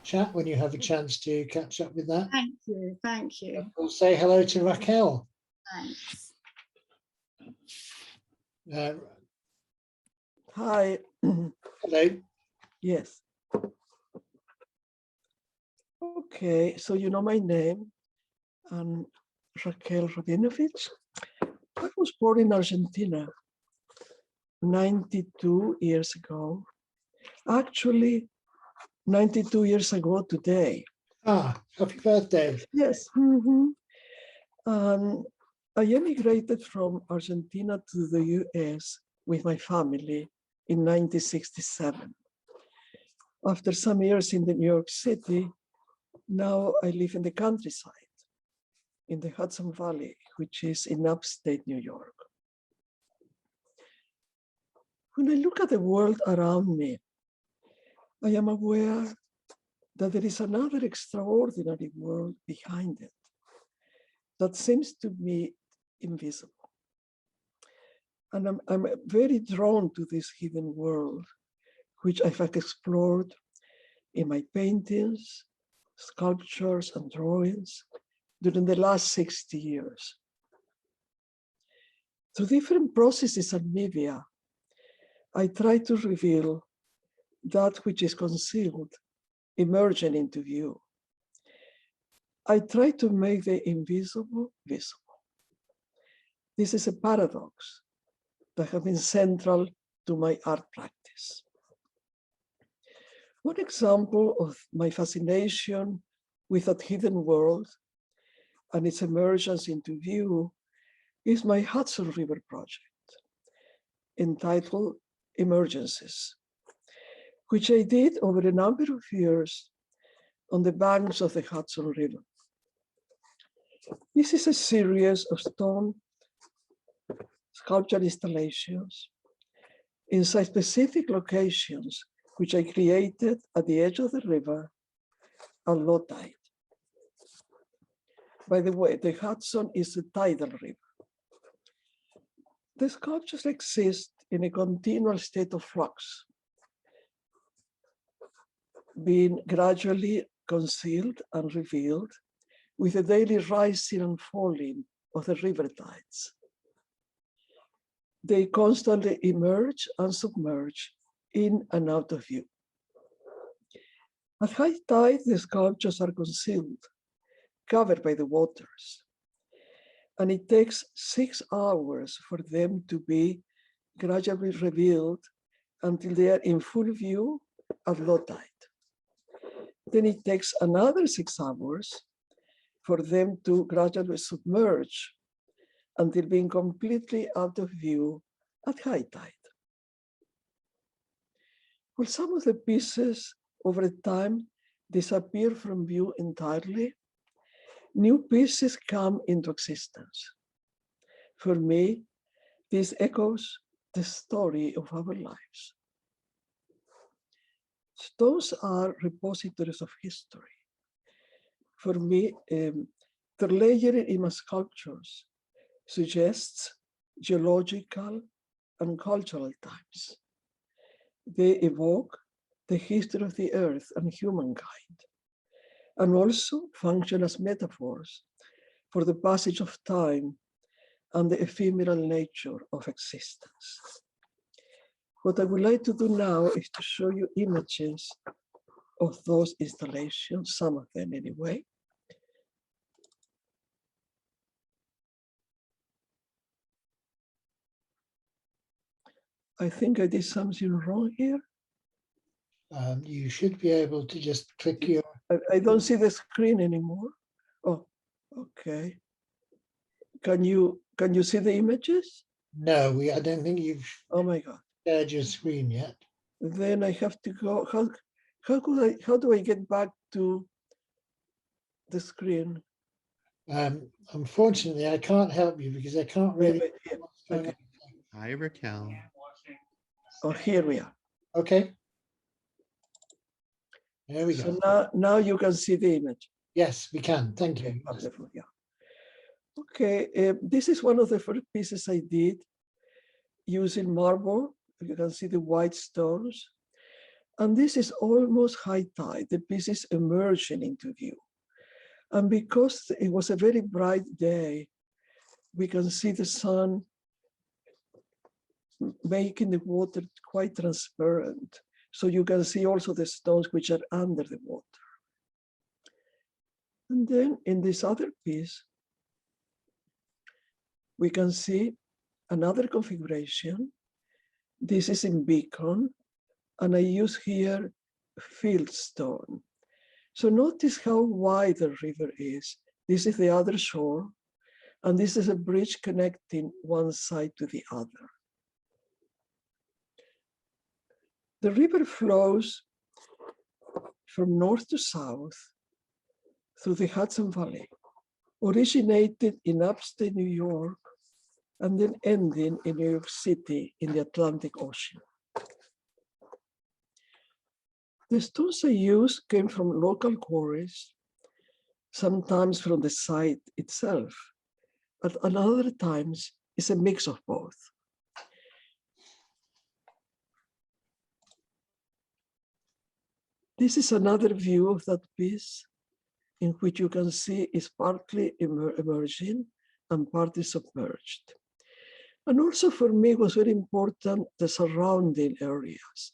chat when you have a chance to catch up with that. Thank you. Thank you. We'll say hello to Raquel. Thanks. Hi. Hello. Yes. Okay, so you know my name. I'm Raquel Rabinovich. I was born in Argentina 92 years ago. Actually, 92 years ago today. Ah, happy birthday. Yes. I emigrated from Argentina to the US with my family in 1967. After some years in New York City, now I live in the countryside, in the Hudson Valley, which is in upstate New York. When I look at the world around me, I am aware that there is another extraordinary world behind it that seems to me invisible. And I'm very drawn to this hidden world, which I have explored in my paintings, sculptures, and drawings during the last 60 years. Through different processes and media, I try to reveal that which is concealed, emerging into view. I try to make the invisible visible. This is a paradox that has been central to my art practice. One example of my fascination with that hidden world and its emergence into view is my Hudson River project, entitled Emergencies, which I did over a number of years on the banks of the Hudson River. This is a series of stone sculpture installations inside specific locations which I created at the edge of the river at low tide. By the way, the Hudson is a tidal river. The sculptures exist in a continual state of flux, being gradually concealed and revealed with the daily rising and falling of the river tides. They constantly emerge and submerge in and out of view. At high tide, the sculptures are concealed, covered by the waters, and it takes 6 hours for them to be gradually revealed until they are in full view at low tide. Then it takes another 6 hours for them to gradually submerge until being completely out of view at high tide. Well, some of the pieces over time disappear from view entirely. New pieces come into existence. For me, this echoes the story of our lives. Stones are repositories of history. For me, the layering in my sculptures suggests geological and cultural times. They evoke the history of the earth and humankind, and also function as metaphors for the passage of time and the ephemeral nature of existence. What I would like to do now is to show you images of those installations, some of them anyway. I think I did something wrong here. You should be able to just click your... I don't see the screen anymore. Oh, okay. Can you see the images? No, I don't think you've Oh my God. shared your screen yet. Then I have to go. How do I get back to the screen? Unfortunately, I can't help you because I can't really... Okay. Hi, Raquel. Oh, here we are. Okay. There we So go. now you can see the image. Yes, we can. Thank you. Wonderful, yeah. Okay, this is one of the first pieces I did using marble. You can see the white stones. And this is almost high tide. The piece is emerging into view. And because it was a very bright day, we can see the sun making the water quite transparent. So you can see also the stones which are under the water. And then in this other piece, we can see another configuration. This is in Beacon, and I use here fieldstone. So notice how wide the river is. This is the other shore, and this is a bridge connecting one side to the other. The river flows from north to south through the Hudson Valley, originated in upstate New York and then ending in New York City in the Atlantic Ocean. The stones I used came from local quarries, sometimes from the site itself, but at other times it's a mix of both. This is another view of that piece in which you can see it's partly emerging and partly submerged. And also for me it was very important the surrounding areas,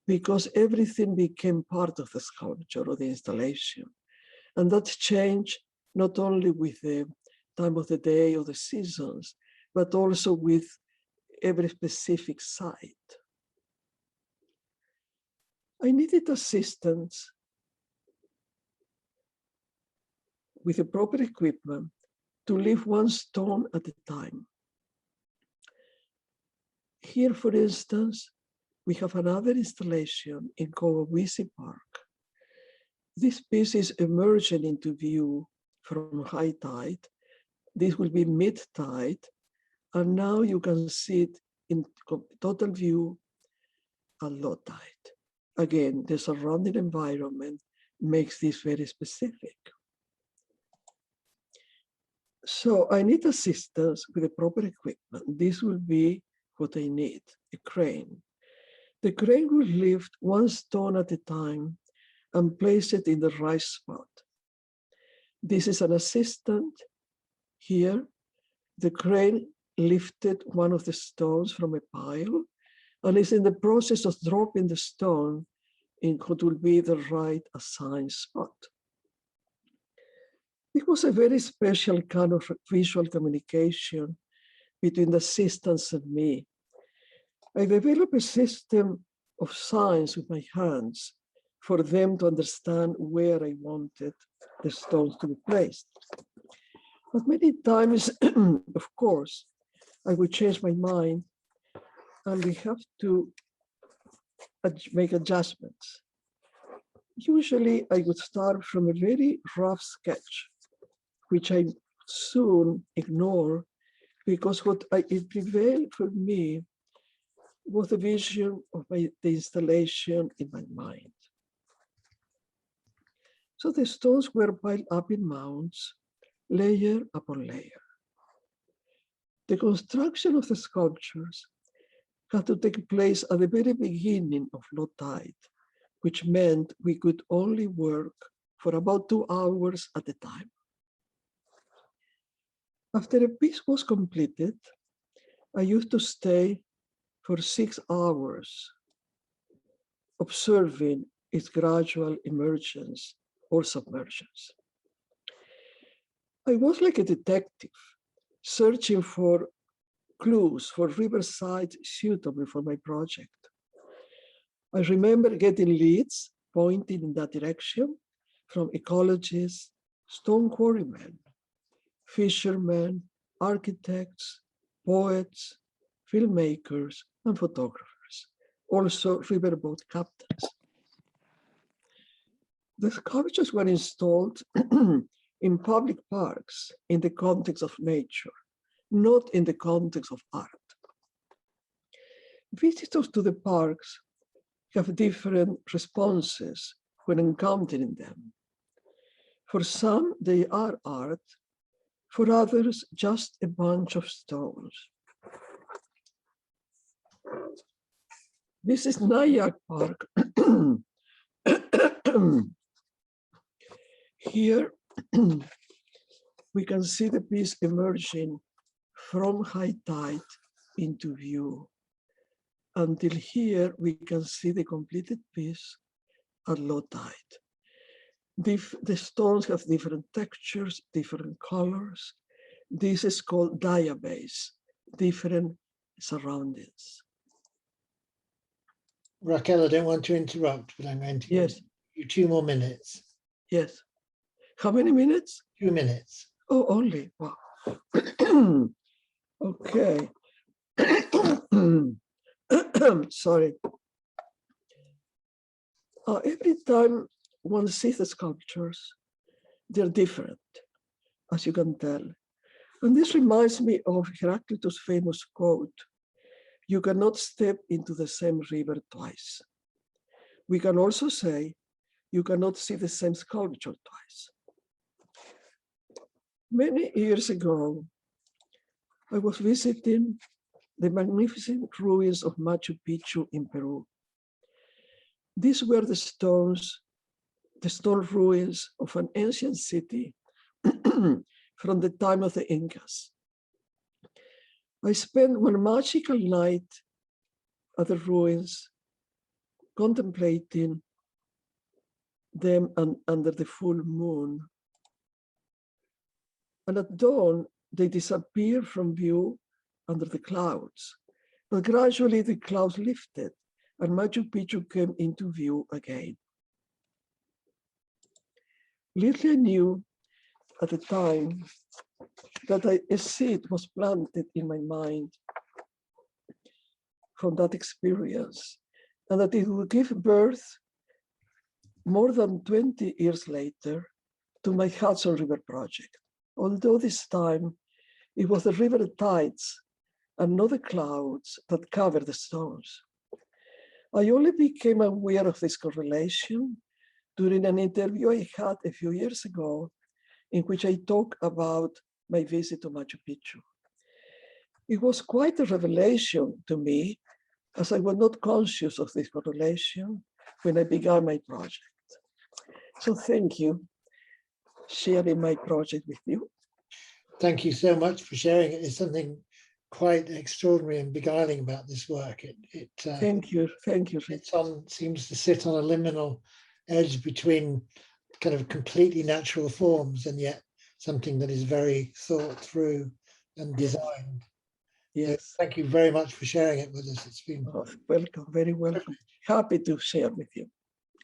because everything became part of the sculpture or the installation. And that changed not only with the time of the day or the seasons, but also with every specific site. I needed assistance with the proper equipment to lift one stone at a time. Here, for instance, we have another installation in Cowawissi Park. This piece is emerging into view from high tide. This will be mid-tide, and now you can see it in total view at low tide. Again, the surrounding environment makes this very specific. So I need assistance with the proper equipment. This will be what I need, a crane. The crane will lift one stone at a time and place it in the right spot. This is an assistant here. The crane lifted one of the stones from a pile and is in the process of dropping the stone in what will be the right assigned spot. It was a very special kind of visual communication between the assistants and me. I developed a system of signs with my hands for them to understand where I wanted the stones to be placed. But many times, of course, I would change my mind and we have to make adjustments. Usually I would start from a very rough sketch, which I soon ignore because it prevailed for me was the vision of the installation in my mind. So the stones were piled up in mounds, layer upon layer. The construction of the sculptures had to take place at the very beginning of low tide, which meant we could only work for about 2 hours at a time. After a piece was completed, I used to stay for 6 hours, observing its gradual emergence or submergence. I was like a detective, searching for clues for riverside suitable for my project. I remember getting leads pointing in that direction from ecologists, stone quarrymen, fishermen, architects, poets, filmmakers, and photographers, also riverboat captains. The sculptures were installed in public parks in the context of nature, not in the context of art. Visitors to the parks have different responses when encountering them. For some, they are art. For others, just a bunch of stones. This is Nyack Park. Here we can see the piece emerging from high tide into view. Until here, we can see the completed piece at low tide. The stones have different textures, different colors. This is called diabase, different surroundings. Raquel, I don't want to interrupt, but I'm going to give you 2 more minutes. Yes. How many minutes? 2 minutes. Oh, only. Wow. Okay. Sorry. Every time one sees the sculptures, they're different, as you can tell. And this reminds me of Heraclitus' famous quote, "You cannot step into the same river twice." We can also say, you cannot see the same sculpture twice. Many years ago, I was visiting the magnificent ruins of Machu Picchu in Peru. These were the stone ruins of an ancient city from the time of the Incas. I spent one magical night at the ruins, contemplating them under the full moon. And at dawn, they disappeared from view under the clouds. But gradually the clouds lifted and Machu Picchu came into view again. Little I knew at the time that a seed was planted in my mind from that experience, and that it would give birth more than 20 years later to my Hudson River project. Although this time it was the river tides and not the clouds that covered the stones. I only became aware of this correlation during an interview I had a few years ago, in which I talked about my visit to Machu Picchu. It was quite a revelation to me, as I was not conscious of this correlation when I began my project. So thank you for sharing my project with you. Thank you so much for sharing it. There's something quite extraordinary and beguiling about this work. Thank you. It seems to sit on a liminal edge between kind of completely natural forms and yet something that is very thought through and designed. Yes. So thank you very much for sharing it with us. It's been welcome, very welcome. Happy to share with you,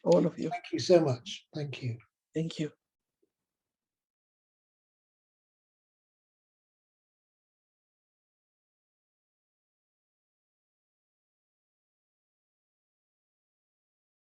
all of you. Thank you so much. Thank you. Thank you.